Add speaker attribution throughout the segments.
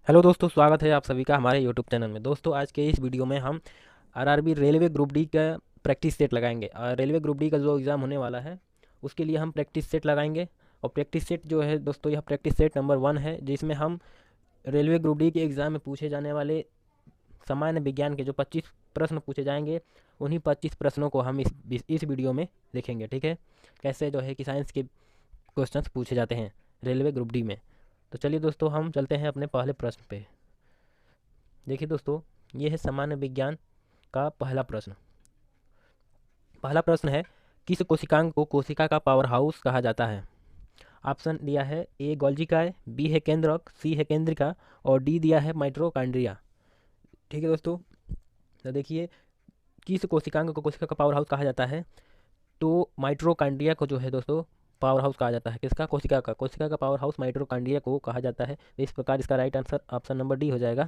Speaker 1: Hello दोस्तों, स्वागत है आप सभी का हमारे यूट्यूब चैनल में। दोस्तों, आज के इस वीडियो में हम आरआरबी रेलवे ग्रुप डी का प्रैक्टिस सेट लगाएंगे। और रेलवे ग्रुप डी का जो एग्ज़ाम होने वाला है उसके लिए हम प्रैक्टिस सेट लगाएंगे। और प्रैक्टिस सेट जो है दोस्तों, यह प्रैक्टिस सेट नंबर 1 है, जिसमें हम रेलवे ग्रुप डी के एग्ज़ाम में पूछे जाने वाले सामान्य विज्ञान के जो 25 प्रश्न पूछे जाएंगे, उन्हीं 25 प्रश्नों को हम इस वीडियो में देखेंगे। ठीक है, कैसे जो है कि साइंस के क्वेश्चंस पूछे जाते हैं रेलवे ग्रुप डी में। तो चलिए दोस्तों, हम चलते हैं अपने पहले प्रश्न पे। देखिए दोस्तों, ये है सामान्य विज्ञान का पहला प्रश्न। पहला प्रश्न है, किस कोशिकांग को कोशिका का पावर हाउस कहा जाता है? ऑप्शन दिया है ए गोल्जिकाय, बी है केंद्रक, सी है केंद्रिका और डी दिया है माइट्रोकांड्रिया। ठीक है दोस्तों, तो देखिए, किस कोशिकांग को कोशिका का पावर हाउस कहा जाता है? तो माइट्रोकांड्रिया को जो है दोस्तों पावर हाउस कहा जाता है। किसका? कोशिका का पावर हाउस माइट्रोकांड्रिया को कहा जाता है। तो इस प्रकार इसका right answer option number D हो जाएगा।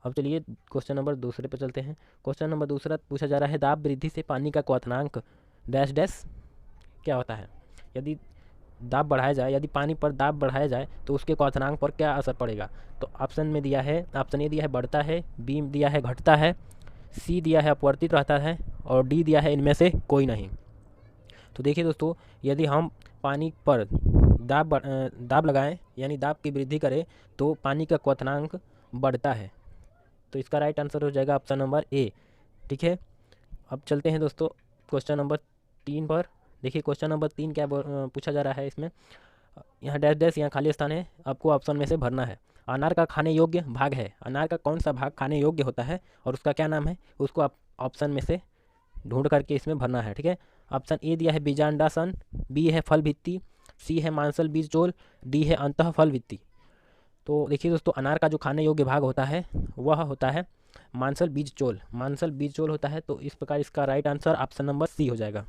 Speaker 1: अब चलिए क्वेश्चन नंबर दूसरे पर चलते हैं। क्वेश्चन नंबर दूसरा पूछा जा रहा है, दाब वृद्धि से पानी का क्वथनांक डैश डैश क्या होता है? यदि दाब बढ़ाया जाए, यदि पानी पर दाब बढ़ाया जाए तो उसके क्वथनांक पर क्या असर पड़ेगा? तो ऑप्शन में दिया है, ऑप्शन ए दिया है बढ़ता है, बी दिया है घटता है, सी दिया है अपवर्तित रहता है और डी दिया है इनमें से कोई नहीं। तो देखिए दोस्तों, यदि हम पानी पर दाब लगाएं यानी दाब की वृद्धि करें तो पानी का क्वथनांक बढ़ता है। तो इसका राइट आंसर हो जाएगा ऑप्शन नंबर ए। ठीक है, अब चलते हैं दोस्तों क्वेश्चन नंबर 3 पर। देखिए क्वेश्चन नंबर 3 क्या पूछा जा रहा है इसमें। यहाँ डैश डैश, यहाँ खाली स्थान है, आपको ऑप्शन में से भरना है। अनार का खाने योग्य भाग है, अनार का कौन सा भाग खाने योग्य होता है और उसका क्या नाम है, उसको आप ऑप्शन में से ढूंढ करके इसमें भरना है। ठीक है, ऑप्शन ए दिया है बीजांडासन, बी है फल भित्ति, सी है मांसल बीज चोल, डी है अंतः फल भित्ति। तो देखिए दोस्तों, अनार का जो खाने योग्य भाग होता है वह होता है मांसल बीज चोल, मांसल बीज चोल होता है। तो इस प्रकार इसका right answer option number C हो जाएगा।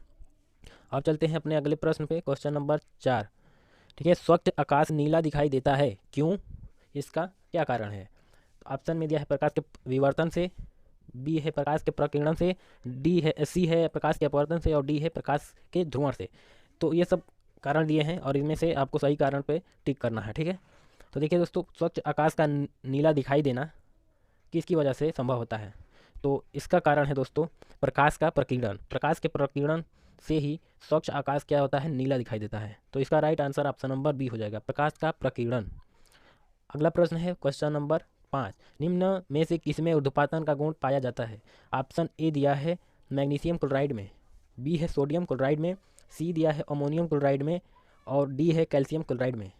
Speaker 1: अब चलते हैं अपने अगले प्रश्न पे, क्वेश्चन नंबर 4। ठीक है, स्वच्छ आकाश नीला दिखाई देता है, क्यों? इसका क्या कारण है? तो ऑप्शन में दिया है प्रकाश के विवर्तन से, बी है प्रकाश के प्रकीर्णन से, डी है सी है प्रकाश के अपवर्तन से और डी है प्रकाश के ध्रुवण से। तो ये सब कारण दिए हैं और इनमें से आपको सही कारण पे टिक करना है। ठीक है, तो देखिए दोस्तों, स्वच्छ आकाश का नीला दिखाई देना किसकी वजह से संभव होता है? तो इसका कारण है दोस्तों प्रकाश का प्रकीर्णन। प्रकाश के प्रकीर्णन से ही स्वच्छ आकाश क्या होता है, नीला दिखाई देता है। तो इसका right answer option number B हो जाएगा, प्रकाश का प्रकीर्णन। अगला प्रश्न है क्वेश्चन नंबर 5। निम्न में से किसमें ऊर्ध्वपातन का गुण पाया जाता है? ऑप्शन ए दिया है मैग्नीशियम क्लोराइड में, बी है सोडियम क्लोराइड में, सी दिया है अमोनियम क्लोराइड में और डी है कैल्शियम क्लोराइड में।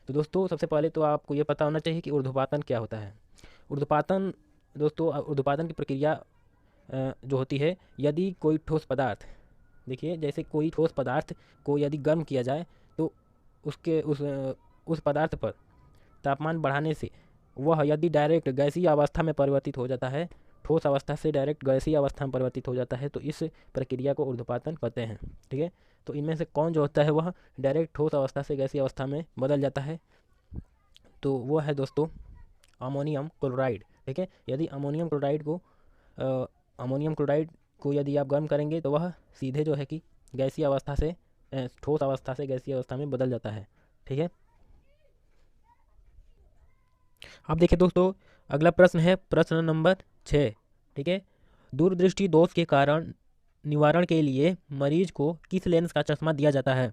Speaker 1: तो दोस्तों सबसे पहले तो आपको ये पता होना चाहिए कि ऊर्ध्वपातन क्या होता है। ऊर्ध्वपातन दोस्तों, ऊर्ध्वपातन की प्रक्रिया जो होती है, यदि कोई ठोस पदार्थ, देखिए जैसे कोई ठोस पदार्थ को यदि गर्म किया जाए तो उसके उस पदार्थ पर तापमान बढ़ाने से वह यदि डायरेक्ट गैसीय अवस्था में परिवर्तित हो जाता है, ठोस अवस्था से डायरेक्ट गैसीय अवस्था में परिवर्तित हो जाता है, तो इस प्रक्रिया को ऊर्ध्वपातन कहते हैं। ठीक है, तो इनमें से कौन जो होता है वह डायरेक्ट ठोस अवस्था से गैसीय अवस्था में बदल जाता है? तो वो है दोस्तों अमोनियम क्लोराइड। ठीक है, यदि अमोनियम क्लोराइड को यदि आप गर्म करेंगे तो वह सीधे जो है कि गैसीय अवस्था से ठोस अवस्था से गैसीय अवस्था में बदल जाता है। ठीक है, अब देखिए दोस्तों, अगला प्रश्न है प्रश्न नंबर 6। ठीक है, दूरदृष्टि दोष के कारण निवारण के लिए मरीज को किस लेंस का चश्मा दिया जाता है?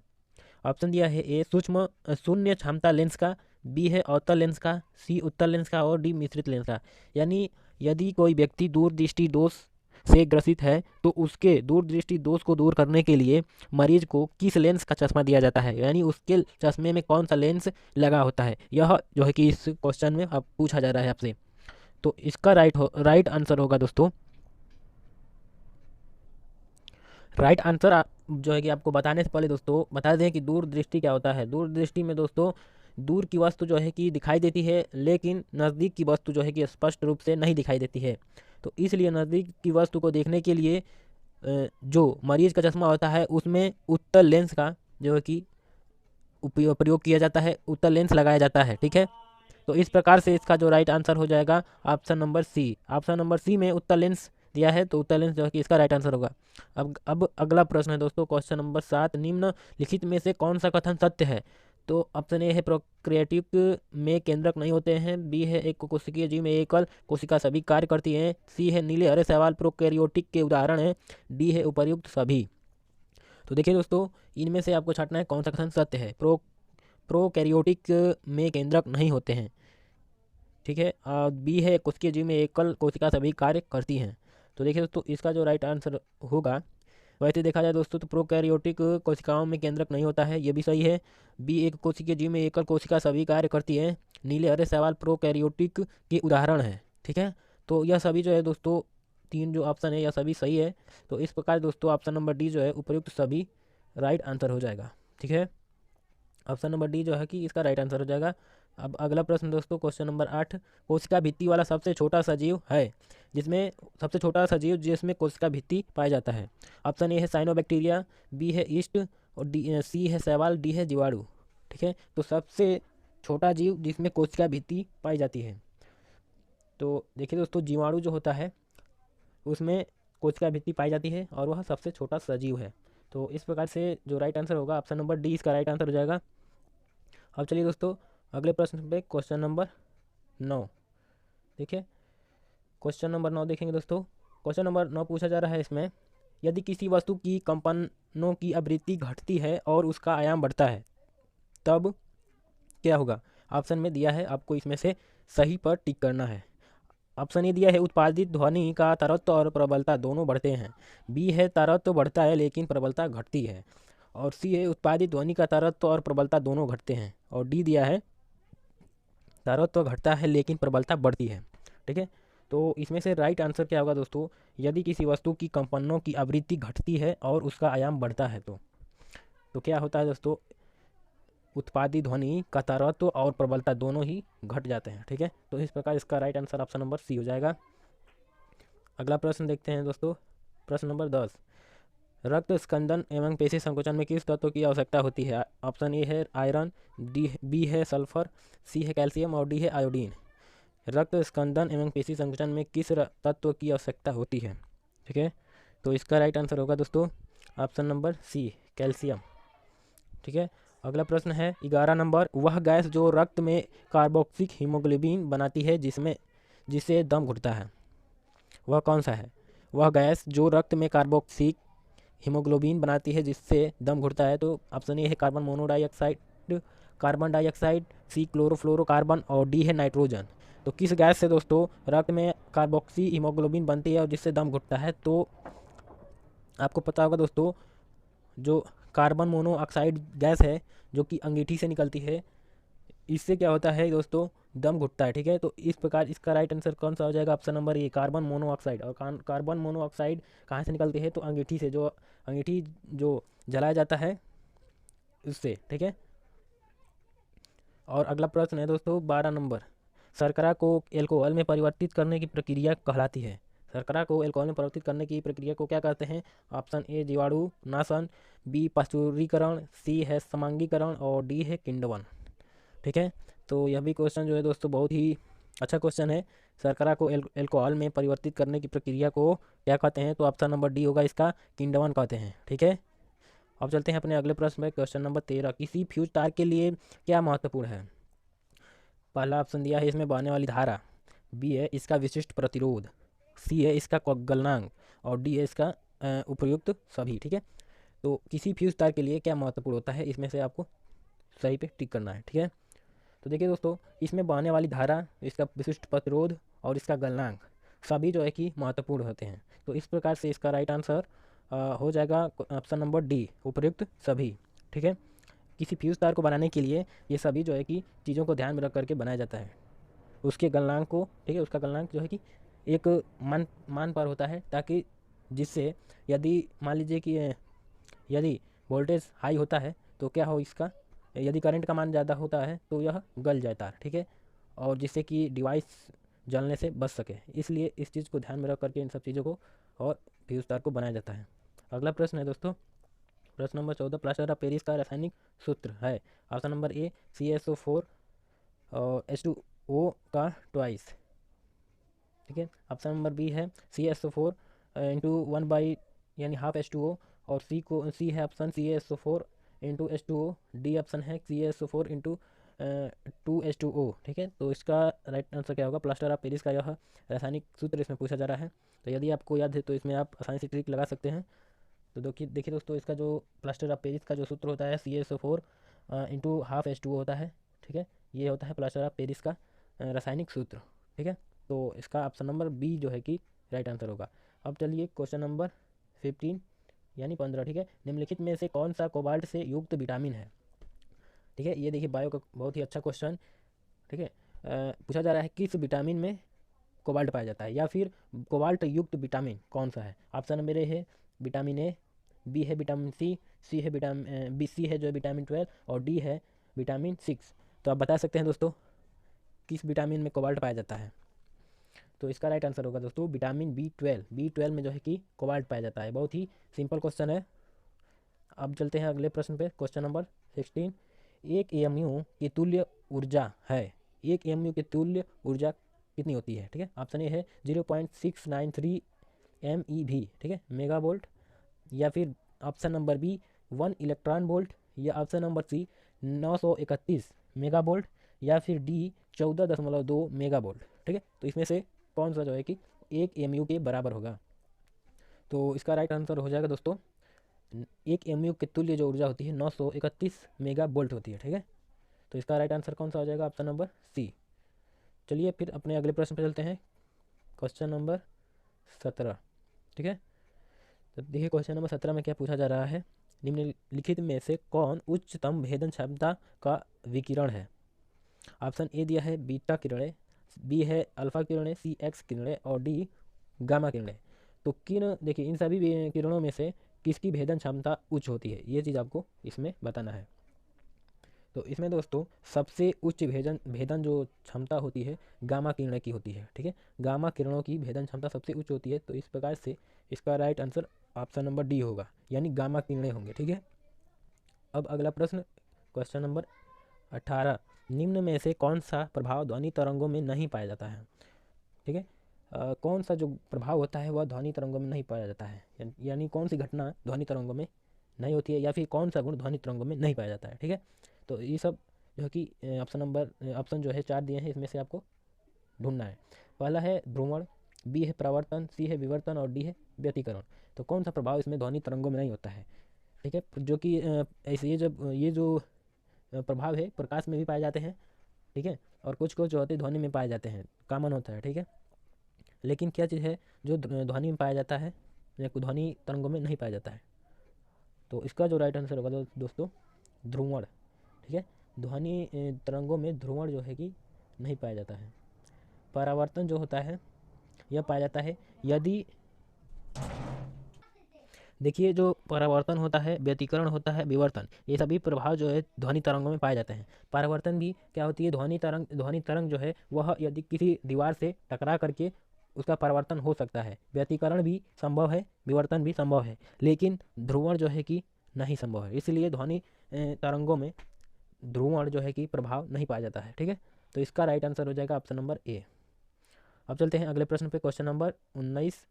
Speaker 1: ऑप्शन दिया है ए सूक्ष्म शून्य क्षमता लेंस का, बी है अवतल लेंस का, सी उत्तल लेंस का और डी मिश्रित लेंस का। यानी यदि कोई व्यक्ति दूरदृष्टि दोष से ग्रसित है तो उसके दूरदृष्टि दोष को दूर करने के लिए मरीज को किस लेंस का चश्मा दिया जाता है, यानी उसके चश्मे में कौन सा लेंस लगा होता है, यह जो है कि इस क्वेश्चन में अब पूछा जा रहा है आपसे। तो इसका राइट आंसर होगा दोस्तों, राइट आंसर जो है कि आपको बताने से पहले दोस्तों बता दें कि दूरदृष्टि क्या होता है। दूरदृष्टि में दोस्तों दूर की वस्तु जो है कि दिखाई देती है, लेकिन नज़दीक की वस्तु जो है कि स्पष्ट रूप से नहीं दिखाई देती है। तो इसलिए नज़दीक की वस्तु को देखने के लिए जो मरीज का चश्मा होता है उसमें उत्तल लेंस का जो है कि प्रयोग किया जाता है, उत्तल लेंस लगाया जाता है। ठीक है, तो इस प्रकार से इसका जो राइट आंसर हो जाएगा option number C. Option number C में उत्तल लेंस दिया है, तो उत्तल लेंस जो है कि इसका राइट आंसर होगा। अब अगला प्रश्न है दोस्तों, क्वेश्चन नंबर 7। निम्नलिखित में से कौन सा कथन सत्य है? तो ऑप्शन ए है प्रोक्रिएटिक में केंद्रक नहीं होते हैं, बी है एक कोशिकीय जीव में एकल कोशिका सभी कार्य करती हैं, सी है नीले हरे शैवाल प्रोकैरियोटिक के उदाहरण हैं, डी है उपर्युक्त सभी। तो देखिए दोस्तों, इनमें से आपको छांटना है कौन सा कथन सत्य है। प्रोकैरियोटिक में केंद्रक नहीं होते हैं, ठीक है। बी है कोशिकीय जीव में एकल कोशिका सभी कार्य करती हैं। तो देखिए दोस्तों, इसका जो राइट आंसर होगा, वैसे देखा जाए दोस्तों तो प्रोकैरियोटिक कोशिकाओं में केंद्रक नहीं होता है, ये भी सही है। बी एक कोशिकीय जीव में एकल कोशिका सभी कार्य करती है, नीले हरे शैवाल प्रोकैरियोटिक के उदाहरण है, ठीक है। तो यह सभी जो है दोस्तों, तीन जो ऑप्शन है यह सभी सही है। तो इस प्रकार दोस्तों ऑप्शन नंबर डी जो है उपयुक्त सभी राइट आंसर हो जाएगा, ठीक है। ऑप्शन नंबर डी जो है कि इसका राइट आंसर हो जाएगा। अब अगला प्रश्न दोस्तों, क्वेश्चन नंबर 8, कोशिका भित्ति वाला सबसे छोटा सजीव है, जिसमें सबसे छोटा सजीव जिसमें कोशिका भित्ति पाया जाता है। ऑप्शन ए है साइनोबैक्टीरिया, बी है ईस्ट, और डी सी है शैवाल, डी है जीवाणु, ठीक है। तो सबसे छोटा जीव जिसमें कोशिका भित्ति पाई जाती है, तो देखिए दोस्तों, जीवाणु जो होता है उसमें कोशिका भित्ति पाई जाती है और वह सबसे छोटा सजीव है। तो इस प्रकार से जो राइट आंसर होगा ऑप्शन नंबर डी इसका राइट आंसर हो जाएगा। अब चलिए दोस्तों अगले प्रश्न पे, क्वेश्चन नंबर 9 देखिए। क्वेश्चन नंबर 9 देखेंगे दोस्तों। क्वेश्चन नंबर 9 पूछा जा रहा है इसमें, यदि किसी वस्तु की कंपनों की आवृत्ति घटती है और उसका आयाम बढ़ता है तब क्या होगा। ऑप्शन में दिया है, आपको इसमें से सही पर टिक करना है। ऑप्शन ए दिया है उत्पादित ध्वनि का तारत्व और प्रबलता दोनों बढ़ते हैं, बी है तारत्व बढ़ता है लेकिन प्रबलता घटती है, और सी है उत्पादित ध्वनि का तारत्व और प्रबलता दोनों घटते हैं, और डी दिया है तारत्व घटता है लेकिन प्रबलता बढ़ती है, ठीक है। तो इसमें से राइट आंसर क्या होगा दोस्तों, यदि किसी वस्तु की कंपनों की आवृत्ति घटती है और उसका आयाम बढ़ता है तो क्या होता है दोस्तों, उत्पादित ध्वनि का तारत्व और प्रबलता दोनों ही घट जाते हैं, ठीक है। तो इस प्रकार इसका right answer option number C हो जाएगा। अगला प्रश्न देखते हैं दोस्तों, प्रश्न नंबर 10, रक्त स्कंदन एवं पेशी संकोचन में किस तत्व की आवश्यकता होती है। ऑप्शन ए है आयरन, डी बी है सल्फर, सी है कैल्शियम, और डी है आयोडीन। रक्त स्कंदन एवं पेशी संकोचन में किस तत्व की आवश्यकता होती है, ठीक है। तो इसका राइट आंसर होगा दोस्तों ऑप्शन नंबर सी, कैल्शियम, ठीक है। अगला प्रश्न है 11 नंबर, वह गैस जो रक्त में कार्बोक्सिक हीमोग्लोबिन बनाती है जिससे दम घुटता है, वह कौन सा है। वह गैस जो रक्त में कार्बोक्सिक हीमोग्लोबिन बनाती है जिससे दम घुटता है, तो ऑप्शन ए है carbon monoxide, carbon dioxide, C chlorofluorocarbon, और डी है नाइट्रोजन। तो किस गैस से दोस्तों रक्त में कार्बोक्सी हीमोग्लोबिन बनती है और जिससे दम घुटता है, तो आपको पता होगा दोस्तों, जो कार्बन मोनोऑक्साइड गैस है जो कि अंगीठी से निकलती है, इससे क्या होता है दोस्तों, दम घुटता है, ठीक है। तो इस प्रकार इसका राइट आंसर कौन सा हो जाएगा, ऑप्शन नंबर ए, कार्बन मोनोऑक्साइड। और कार्बन मोनोऑक्साइड कहाँ से निकलती है, तो अंगीठी से, जो अंगीठी जो जलाया जाता है उससे, ठीक है। और अगला प्रश्न है दोस्तों 12 नंबर, शर्करा को एल्कोहल में परिवर्तित करने की प्रक्रिया कहलाती है। शर्करा को एल्कोहल में परिवर्तित करने की प्रक्रिया को क्या कहते हैं। ऑप्शन ए जीवाणु नाशन, बी पाश्चुरीकरण, सी है समांगीकरण, और डी है किण्वन, ठीक है। तो यह भी क्वेश्चन जो है दोस्तों बहुत ही अच्छा क्वेश्चन है। शर्करा को एल्कोहल में परिवर्तित करने की प्रक्रिया को क्या कहते हैं, तो ऑप्शन नंबर डी होगा इसका, किण्वन कहते हैं, ठीक है। अब चलते हैं अपने अगले प्रश्न में, क्वेश्चन नंबर 13, किसी फ्यूज तार के लिए क्या महत्वपूर्ण है। पहला ऑप्शन दिया है इसमें बहने वाली धारा, बी है इसका विशिष्ट प्रतिरोध, सी है इसका गलनांक, और डी है इसका उपयुक्त सभी, ठीक है। तो किसी फ्यूज तार के लिए क्या महत्वपूर्ण होता है, इसमें से आपको सही पे टिक करना है, ठीक है। तो देखिए दोस्तों, इसमें बहने वाली धारा, इसका विशिष्ट प्रतिरोध और इसका गलनांक सभी जो है कि महत्वपूर्ण होते हैं। तो इस प्रकार से इसका राइट आंसर हो जाएगा ऑप्शन नंबर डी, उपयुक्त सभी, ठीक है। किसी फ्यूज तार को बनाने के लिए ये सभी जो है कि चीज़ों को ध्यान में रख करके बनाया जाता है। उसके गलनांक को, ठीक है, उसका गलनांक जो है कि एक मान पर होता है, ताकि जिससे यदि मान लीजिए कि यदि वोल्टेज हाई होता है तो क्या हो इसका, यदि करंट का मान ज़्यादा होता है तो यह गल जाए तार, ठीक है, और जिससे कि डिवाइस जलने से बच सके, इसलिए इस चीज़ को ध्यान में रख करके इन सब चीज़ों को और फ्यूज तार को बनाया जाता है। अगला प्रश्न है दोस्तों, प्रश्न नंबर 14, प्लास्टर ऑफ पेरिस का रासायनिक सूत्र है। ऑप्शन नंबर ए CaSO4 और H2O का ट्वाइस, ठीक है। ऑप्शन नंबर बी है CaSO4 × 1 यानी हाफ H2O, और सी है option CaSO4 into H2O, D option है CaSO4 इंटू 2H2O। ठीक है, तो इसका राइट आंसर क्या होगा? प्लास्टर ऑफ पेरिस का यह रासायनिक सूत्र इसमें पूछा जा रहा है। तो यदि आपको याद है तो इसमें आप आसानी से ट्रिक लगा सकते हैं। तो देखिए दोस्तों, इसका जो प्लास्टर ऑफ पेरिस का जो सूत्र होता है CaSO4 इंटू हाफ H2O होता है। ठीक है, ये होता है प्लास्टर ऑफ पेरिस का रासायनिक सूत्र। ठीक है, तो इसका ऑप्शन नंबर बी जो है कि राइट आंसर होगा। अब चलिए क्वेश्चन नंबर 15 यानी 15। ठीक है, निम्नलिखित में से कौन सा कोबाल्ट से युक्त विटामिन है? ठीक है, ये देखिए बायो का बहुत ही अच्छा क्वेश्चन। ठीक है, पूछा जा रहा है किस विटामिन में कोबाल्ट पाया जाता है, या फिर कोबाल्ट युक्त विटामिन कौन सा है? ऑप्शन नंबर ए है विटामिन ए, बी है विटामिन सी, सी है विटामिन बी, सी है जो विटामिन 12, और डी है विटामिन 6। तो आप बता सकते हैं दोस्तों किस विटामिन में कोबाल्ट पाया जाता है? तो इसका राइट आंसर होगा दोस्तों विटामिन B12। B12 में जो है कि कोबाल्ट पाया जाता है। बहुत ही सिंपल क्वेश्चन है। अब चलते हैं अगले प्रश्न पे, क्वेश्चन नंबर 16। एक एएमयू की तुल्य ऊर्जा है, एक एएमयू की तुल्य ऊर्जा कितनी होती है? ठीक है, ऑप्शन ए है 0.693 MeV, ठीक है, मेगा वोल्ट, या फिर option number B 1 electron volt, या option number C 931 mega volt, या फिर डी 14.2 मेगा वोल्ट। ठीक है, तो इसमें से कौन सा जो है कि एक एमयू के बराबर होगा? तो इसका राइट आंसर हो जाएगा दोस्तों एक एमयू के तुल्य जो ऊर्जा होती है 931 मेगा वोल्ट होती है। ठीक है, तो इसका राइट आंसर कौन सा हो जाएगा? Option number C. चलिए फिर अपने अगले प्रश्न पर चलते हैं, क्वेश्चन नंबर 17। ठीक है, तो देखिए क्वेश्चन नंबर 17 में क्या पूछा जा रहा है? निम्नलिखित में से कौन उच्चतम भेदन क्षमता का विकिरण है? ऑप्शन ए दिया है बीटा किरणें, बी है अल्फा किरणें, सी एक्स किरणें, और डी गामा किरणें। तो देखिए इन सभी किरणों में से किसकी भेदन क्षमता उच्च होती है, ये चीज़ आपको इसमें बताना है। तो इसमें दोस्तों सबसे उच्च भेदन जो क्षमता होती है गामा किरणें की होती है। ठीक है, गामा किरणों की भेदन क्षमता सबसे उच्च होती है। तो इस प्रकार से इसका right answer option number D होगा, यानी गामा किरणें होंगे। ठीक है, अब अगला प्रश्न, क्वेश्चन नंबर 18। निम्न में से कौन सा प्रभाव ध्वनि तरंगों में नहीं पाया जाता है? ठीक है, कौन सा जो प्रभाव होता है वह ध्वनि तरंगों में नहीं पाया जाता है, यानी कौन सी घटना ध्वनि तरंगों में नहीं होती है, या फिर कौन सा गुण ध्वनि तरंगों में नहीं पाया जाता है? ठीक है, तो ये सब जो है कि ऑप्शन जो है 4 दिए हैं, इसमें से आपको ढूंढना है। पहला है ध्रुवण, बी है परावर्तन, सी है विवर्तन, और डी है व्यतिकरण। तो कौन सा प्रभाव इसमें ध्वनि तरंगों में नहीं होता है? ठीक है, जो कि ऐसे ये जो प्रभाव है प्रकाश में भी पाए जाते हैं। ठीक है, और कुछ कुछ जो होते हैं ध्वनि में पाए जाते हैं, कॉमन होता है। ठीक है, लेकिन क्या चीज़ है जो ध्वनि में पाया जाता है या ध्वनि तरंगों में नहीं पाया जाता है? तो इसका जो राइट आंसर होगा दोस्तों ध्रुवण। ठीक है, ध्वनि तरंगों में ध्रुवण जो है कि नहीं पाया जाता है। परावर्तन जो होता है यह पाया जाता है यदि, देखिए जो परावर्तन होता है, व्यतिकरण होता है, विवर्तन, ये सभी प्रभाव जो है ध्वनि तरंगों में पाए जाते हैं। परावर्तन भी क्या होती है? ध्वनि तरंग जो है वह यदि किसी दीवार से टकरा करके उसका परावर्तन हो सकता है। व्यतिकरण भी संभव है, विवर्तन भी संभव है, लेकिन ध्रुवण जो है कि नहीं संभव है। इसलिए ध्वनि तरंगों में ध्रुवण जो है कि प्रभाव नहीं पाया जाता है। ठीक है, तो इसका राइट आंसर हो जाएगा ऑप्शन नंबर ए। अब चलते हैं अगले प्रश्न पे, क्वेश्चन नंबर 19।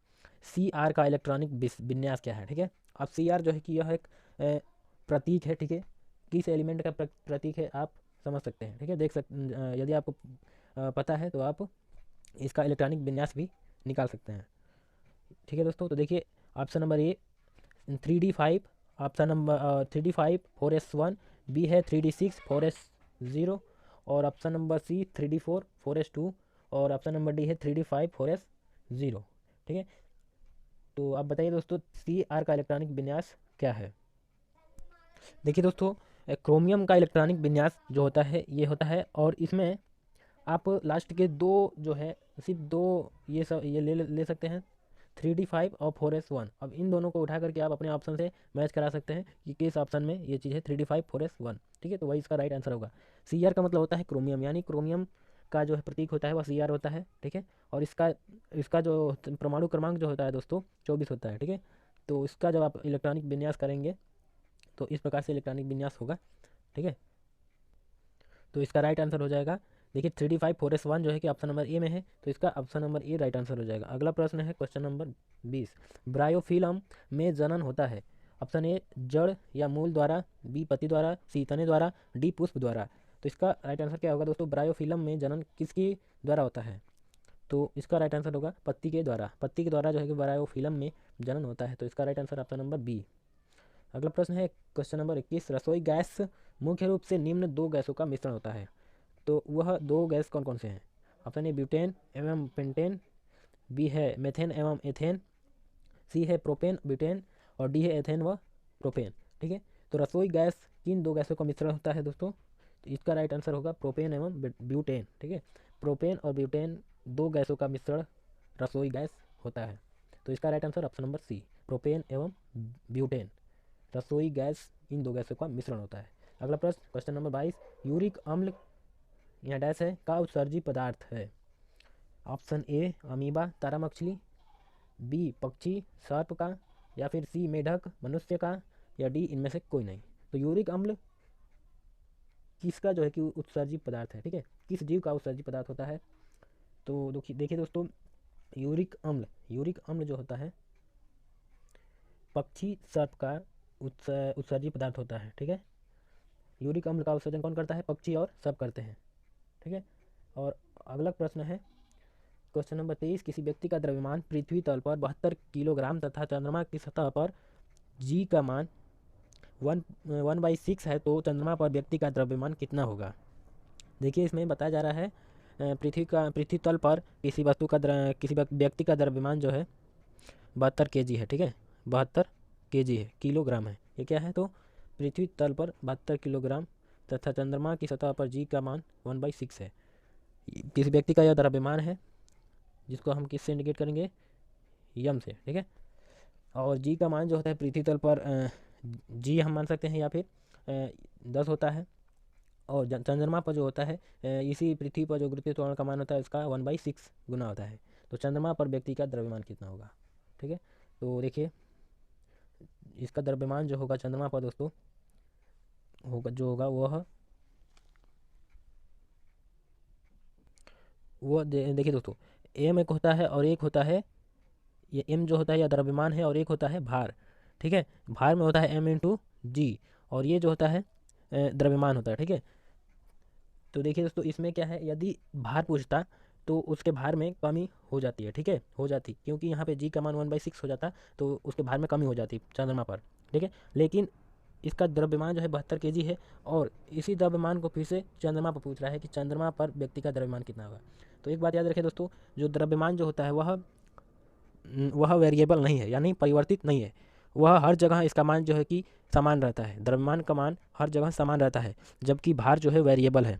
Speaker 1: सी आर का इलेक्ट्रॉनिक विन्यास क्या है? ठीक है, अब सी आर जो है कि यह एक प्रतीक है। ठीक है, किस एलिमेंट का प्रतीक है आप समझ सकते हैं। ठीक है, यदि आपको पता है तो आप इसका इलेक्ट्रॉनिक विन्यास भी निकाल सकते हैं। ठीक है दोस्तों, तो देखिए option number A 3D5, option number 3D5 4S1, B है 3D6 4S0, और ऑप्शन नंबर सी 3D4 4S2, और ऑप्शन नंबर डी है 3D5 4S0। ठीक है, तो आप बताइए दोस्तों सी आर का इलेक्ट्रॉनिक विन्यास क्या है? देखिए दोस्तों क्रोमियम का इलेक्ट्रॉनिक विन्यास जो होता है ये होता है, और इसमें आप लास्ट के दो जो है सिर्फ दो ये सब ये ले सकते हैं 3D5 और 4S1। अब इन दोनों को उठा करके आप अपने ऑप्शन से मैच करा सकते हैं कि किस ऑप्शन में ये चीज़ है 3D5 4S1। ठीक है, तो वही इसका राइट आंसर होगा। सी आर का मतलब होता है क्रोमियम, यानी क्रोमियम का जो है प्रतीक होता है वह सी आर होता है। ठीक है, और इसका इसका जो परमाणु क्रमांक जो होता है दोस्तों 24 होता है। ठीक है, तो इसका जब आप इलेक्ट्रॉनिक विन्यास करेंगे तो इस प्रकार से इलेक्ट्रॉनिक विन्यास होगा। ठीक है, तो इसका राइट आंसर हो जाएगा, देखिए 3D5 4S1 जो है कि ऑप्शन नंबर ए में है, तो इसका ऑप्शन नंबर ए राइट आंसर हो जाएगा। अगला प्रश्न है क्वेश्चन नंबर 20। ब्रायोफिल्म में जनन होता है, ऑप्शन ए जड़ या मूल द्वारा, बी पत्ती द्वारा, सी तने द्वारा, डी पुष्प द्वारा। तो इसका राइट आंसर क्या होगा दोस्तों? ब्रायोफिल्म में जनन किसके द्वारा होता है? तो इसका राइट आंसर होगा पत्ती के द्वारा। पत्ती के द्वारा जो है कि ब्रायोफिल्म में जनन होता है। तो इसका right answer option number B. अगला प्रश्न है क्वेश्चन नंबर 21। रसोई गैस मुख्य रूप से निम्न दो गैसों का मिश्रण होता है, तो वह दो गैस कौन कौन से हैं? ऑप्शन ए ब्यूटेन एवं पेंटेन, बी है मेथेन एवं एथेन, सी है प्रोपेन ब्यूटेन, और डी है एथेन व प्रोपेन। ठीक है, तो रसोई गैस किन दो गैसों का मिश्रण होता है दोस्तों? तो इसका राइट आंसर होगा प्रोपेन एवं ब्यूटेन। ठीक है, प्रोपेन और ब्यूटेन दो गैसों का मिश्रण रसोई गैस होता है। तो इसका right answer option number C, propane एवं ब्यूटेन रसोई गैस इन दो गैसों का मिश्रण होता है। अगला प्रश्न क्वेश्चन नंबर 22। यूरिक अम्ल यहाँ डैश है का उत्सर्जी पदार्थ है? ऑप्शन ए अमीबा तारा मछली, बी पक्षी सर्प का, या फिर सी मेढक मनुष्य का, या डी इनमें से कोई नहीं। तो यूरिक अम्ल किसका जो है कि उत्सर्जी पदार्थ है? ठीक है, किस जीव का उत्सर्जी पदार्थ होता है? तो देखिए दोस्तों, यूरिक अम्ल जो होता है पक्षी सर्प का उत्सर्जी पदार्थ होता है। ठीक है, यूरिक अम्ल का उत्सर्जन कौन करता है? पक्षी और सर्प करते हैं। ठीक है, और अगला प्रश्न है क्वेश्चन नंबर 23। किसी व्यक्ति का द्रव्यमान पृथ्वी तल पर 72 किलोग्राम तथा चंद्रमा की सतह पर जी का मान 1/6 है, तो चंद्रमा पर व्यक्ति का द्रव्यमान कितना होगा? देखिए, इसमें बताया जा रहा है पृथ्वी तल पर किसी व्यक्ति का द्रव्यमान जो है 72 kg है। ठीक है, 72 kg है, किलोग्राम है। ये क्या है? तो पृथ्वी तल पर 72 किलोग्राम तथा चंद्रमा की सतह पर जी का मान 1/6 है। किसी व्यक्ति का यह द्रव्यमान है, जिसको हम किससे इंडिकेट करेंगे? यम से। ठीक है, और जी का मान जो होता है पृथ्वी तल पर जी हम मान सकते हैं, या फिर 10 होता है, और चंद्रमा पर जो होता है इसी पृथ्वी पर जो गुरुत्वीय त्वरण का मान होता है उसका 1/6 गुना होता है। तो चंद्रमा पर व्यक्ति का द्रव्यमान कितना होगा? ठीक है, तो देखिए इसका द्रव्यमान जो होगा चंद्रमा पर दोस्तों होगा वो देखिए दोस्तों, एम एक होता है और एक होता है, ये एम जो होता है यह द्रव्यमान है, और एक होता है भार। ठीक है, भार में होता है एम इंटू जी, और ये जो होता है द्रव्यमान होता है। ठीक है, तो देखिए दोस्तों, इसमें क्या है, यदि भार पूछता तो उसके भार में कमी हो जाती है। ठीक है, हो जाती, क्योंकि यहाँ पे जी का मान 1/6 हो जाता, तो उसके भार में कमी हो जाती चंद्रमा पर। ठीक है, लेकिन इसका द्रव्यमान जो है 72 kg है, और इसी द्रव्यमान को फिर से चंद्रमा पर पूछ रहा है कि चंद्रमा पर व्यक्ति का द्रव्यमान कितना होगा। तो एक बात याद रखें दोस्तों, जो द्रव्यमान जो होता है वह वेरिएबल नहीं है, यानी परिवर्तित नहीं है। वह हर जगह इसका मान जो है कि समान रहता है, द्रव्यमान का मान हर जगह समान रहता है, जबकि भार जो है वेरिएबल है।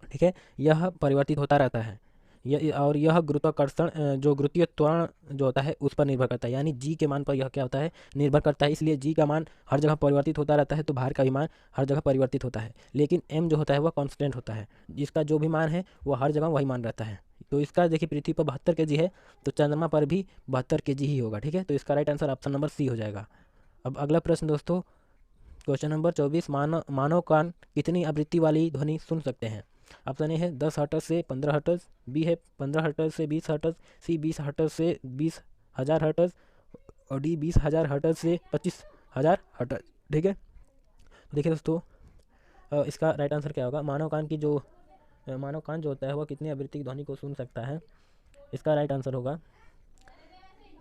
Speaker 1: ठीक है, यह परिवर्तित होता रहता है। यह गुरुत्वाकर्षण जो गुरुत्वीय त्वरण जो होता है उस पर निर्भर करता है, यानी जी के मान पर यह क्या होता है? निर्भर करता है। इसलिए जी का मान हर जगह परिवर्तित होता रहता है, तो भार का भी मान हर जगह परिवर्तित होता है। लेकिन एम जो होता है वह कांस्टेंट होता है, जिसका जो भी मान है वह हर जगह वही मान रहता है। तो इसका देखिए पृथ्वी पर 72 kg है, तो चंद्रमा पर भी 72 kg ही होगा। ठीक है, तो इसका right answer option number C हो जाएगा। अब अगला प्रश्न दोस्तों, क्वेश्चन नंबर 24। मानव कान कितनी आवृत्ति वाली ध्वनि सुन सकते हैं? ऑप्शन ए है 10 हर्ट्ज से 15 हर्ट्ज, बी है 15 हर्ट्ज से 20 हर्ट्ज, सी 20 हर्ट्ज से 20,000 हर्ट्ज, और डी 20,000 हर्ट्ज से 25,000 हर्ट्ज। ठीक है, देखिए दोस्तों, इसका राइट आंसर क्या होगा? मानव कान जो होता है वह कितनी आवृत्ति की ध्वनि को सुन सकता है? इसका राइट आंसर होगा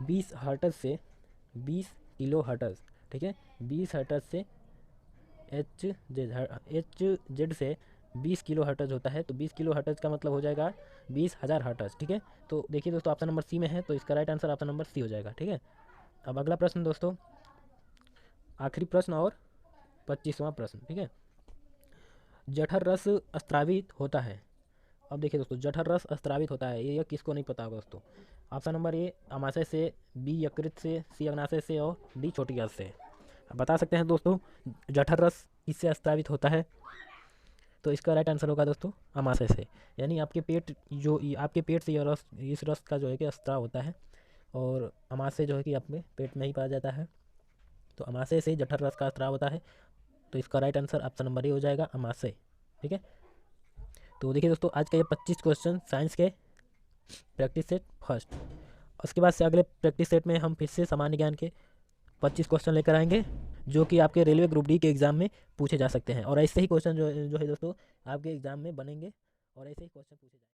Speaker 1: 20 हर्ट्ज से 20 किलो हर्ट्ज। ठीक है, 20 हर्ट्ज से एच जेड से 20 किलो हर्ट्ज होता है, तो 20 किलो हर्ट्ज का मतलब हो जाएगा 20,000 हर्ट्ज। ठीक है, तो देखिए दोस्तों, ऑप्शन नंबर सी में है, तो इसका right answer option number C हो जाएगा। ठीक है, अब अगला प्रश्न दोस्तों, आखिरी प्रश्न और 25वां प्रश्न। ठीक है, जठर रस स्त्रावित होता है। अब देखिए दोस्तों, जठर रस स्त्रावित होता है, ये किसको नहीं पता होगा दोस्तों? ऑप्शन नंबर ए अमाशय से, बी यकृत से, सी अग्नाशय से, और डी छोटी आंत से। बता सकते हैं दोस्तों जठर रस किससे स्त्रावित होता है? तो इसका राइट आंसर होगा दोस्तों अमाशय से, यानी आपके पेट से इस रस का जो है कि स्त्राव होता है, और अमाशय जो है कि आपके पेट में ही पाया जाता है, तो अमाशय से जठर रस का स्त्राव होता है। तो इसका राइट आंसर ऑप्शन नंबर ए हो जाएगा, अमाशय। ठीक है, तो देखिए दोस्तों, आज का ये 25 क्वेश्चन साइंस के प्रैक्टिस सेट फर्स्ट। उसके बाद से अगले प्रैक्टिस सेट में हम फिर से सामान्य ज्ञान के 25 क्वेश्चन लेकर आएंगे, जो कि आपके रेलवे ग्रुप डी के एग्ज़ाम में पूछे जा सकते हैं। और ऐसे ही क्वेश्चन जो है दोस्तों आपके एग्ज़ाम में बनेंगे और ऐसे ही क्वेश्चन पूछे जाएंगे।